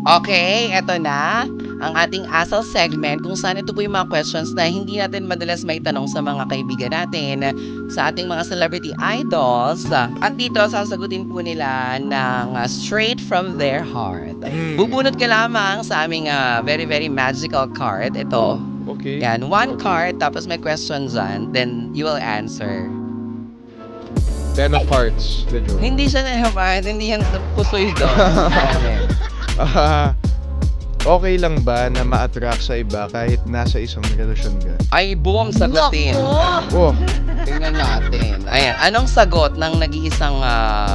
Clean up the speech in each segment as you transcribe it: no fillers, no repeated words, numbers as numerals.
Okay, eto na ang ating asal segment kung saan ito po yung mga questions na hindi natin madalas maitanong sa mga kaibigan natin, sa ating mga celebrity idols. At dito, sasagutin po nila ng straight from their heart. Bubunot ka lamang sa aming very, very magical card. Ito. Okay. Yan, one card, tapos may questions dyan, then you will answer. 10 of hearts. The joke. Hindi siya naman, hindi yan pusoy doon. Okay lang ba na ma-attract sa iba kahit nasa isang relasyon ka? Ay, boom, sagutin. Oh, Tingnan natin. Ayan, anong sagot ng nag-iisang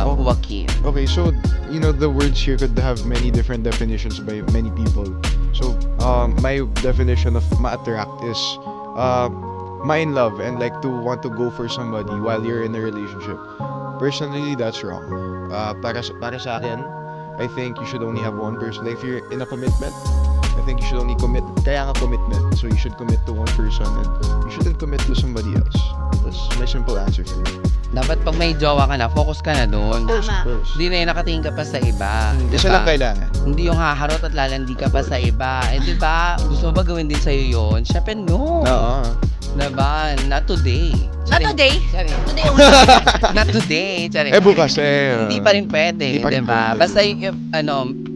Joaquin? okay. So, the words here could have many different definitions by many people. So, my definition of ma-attract is ma-in love and like to want to go for somebody while you're in a relationship. Personally, that's wrong. Para sa akin, I think you should only have one person. Like if you're in a commitment, I think you should only commit. Kaya nga commitment. So you should commit to one person and you shouldn't commit to somebody else. That's my simple answer for you. Dapat pag may jowa ka na, focus ka na doon. Of course. Hindi na yung nakatingin ka pa sa iba. Isa lang kailangan. Hindi yung haharot at lalandi ka pa sa iba. Eh, di ba? Gusto mo ba gawin din sa'yo yun? Siyempre, no. Oo. Diba? Not today. Not today? Sorry. Today only. Not today. Sorry. Bukas Hindi pa rin pwede, Hindi pa rin diba? pwede. Basta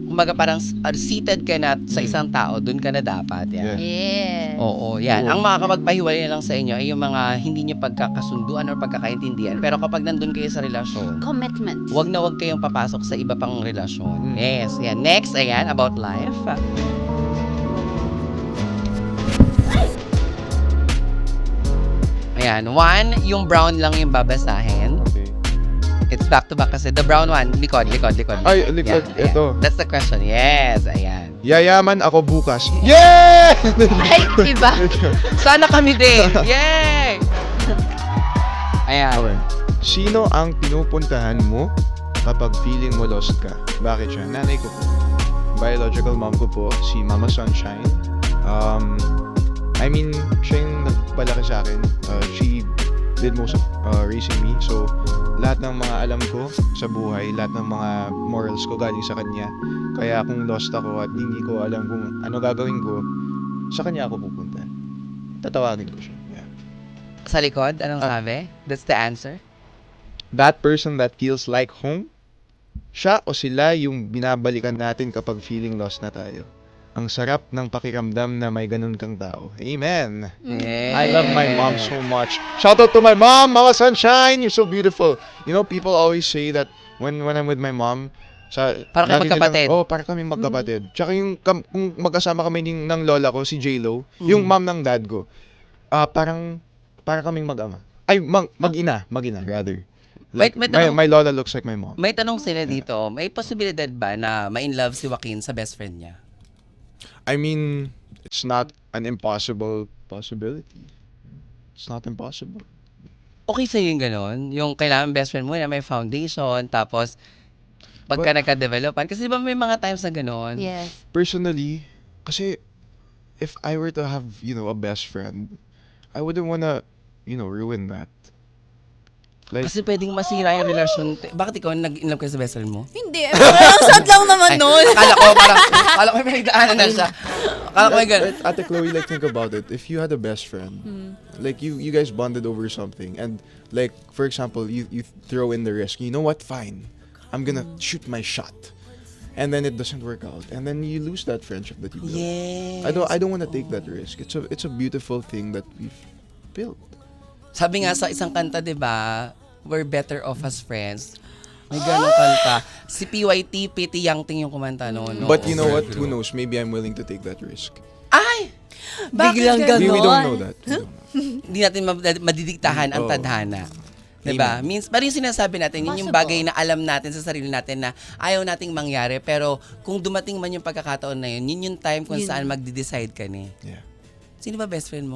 kumaga parang seated ka na sa isang tao, dun ka na dapat. Yan. Yes. Oo, yan. Oo. Ang makakapagpahiwalay na lang sa inyo ay yung mga hindi nyo pagkakasunduan or pagkakaintindihan. Pero kapag nandun kayo sa relasyon, Commitment. wag na wag kayong papasok sa iba pang relasyon. Mm. Yes, yan. Next, ayan, about life. Ayan, one, yung brown lang yung babasahin. Okay. It's back to back kasi. The brown one, likod. Ay, likod. Yan, Ito. ayan. That's the question. Yes, ayan. Yayaman ako bukas. Yeah! Ay, iba. Sana kami din. Yay! Ayan. Okay. Sino ang pinupuntahan mo kapag feeling mo lost ka? Bakit siya? Nanay ko po. Biological mom ko po, si Mama Sunshine. Siya yung nagpalaki sa akin. She did most of raising me. So, lahat ng mga alam ko sa buhay, lahat ng mga morals ko galing sa kanya. Kaya kung lost ako at hindi ko alam kung ano gagawin ko, sa kanya ako pupunta. Tatawagin ko siya. Yeah. Sa likod, anong sabi? That's the answer? That person that feels like home, siya o sila yung binabalikan natin kapag feeling lost na tayo. Ang sarap ng pakiramdam na may ganun kang tao. Amen. Yes. I love my mom so much. Shout out to my mom, Mama Sunshine. You're so beautiful. People always say that when I'm with my mom, Para kayo magkapatid. Para kami magkapatid. Tsaka kung magkasama kami ng lola ko, si J-Lo, yung mom ng dad ko, para kaming mag-ama. Ay, mag-ina rather. Wait, My lola looks like my mom. May tanong sila dito. May posibilidad ba na ma-in love si Joaquin sa best friend niya? It's not an impossible possibility. It's not impossible. Okay sa'yo yung ganon? Yung kailangan best friend mo na may foundation, tapos pagka nagka-developan. Kasi di ba may mga times na ganon? Yes. Personally, kasi if I were to have, a best friend, I wouldn't wanna, ruin that. Like, Kasi pwedeng masira yung relasyon. Bakit ikaw nag-in-love ka sa best friend mo? Hindi. Ang sad lang naman nun. Akala ko may pinagdaanan na siya. Akala ko may ganon. Ate Chloe, think about it. If you had a best friend, like you guys bonded over something, and like for example, you throw in the risk. You know what? Fine, I'm gonna shoot my shot, and then it doesn't work out, and then you lose that friendship that you built. Yes. I don't want to take that risk. It's a beautiful thing that we've built. Sabi nga sa isang kanta, di ba? We're better off as friends. May ganong kanta. Si PYT, Pity Yangting yung kumanta noon. But you know what? Who knows? Maybe I'm willing to take that risk. Ay! Bakit Biglang ganon? We ganon. don't know that. Hindi natin madidiktahan ang Oo. tadhana. Diba? Pero yung sinasabi natin, yun yung Possible. bagay na alam natin sa sarili natin na ayaw nating mangyari. Pero kung dumating man yung pagkakataon na yun, yun yung time kung Yun. saan magde-decide ka ni. Yeah. Sino ba best friend mo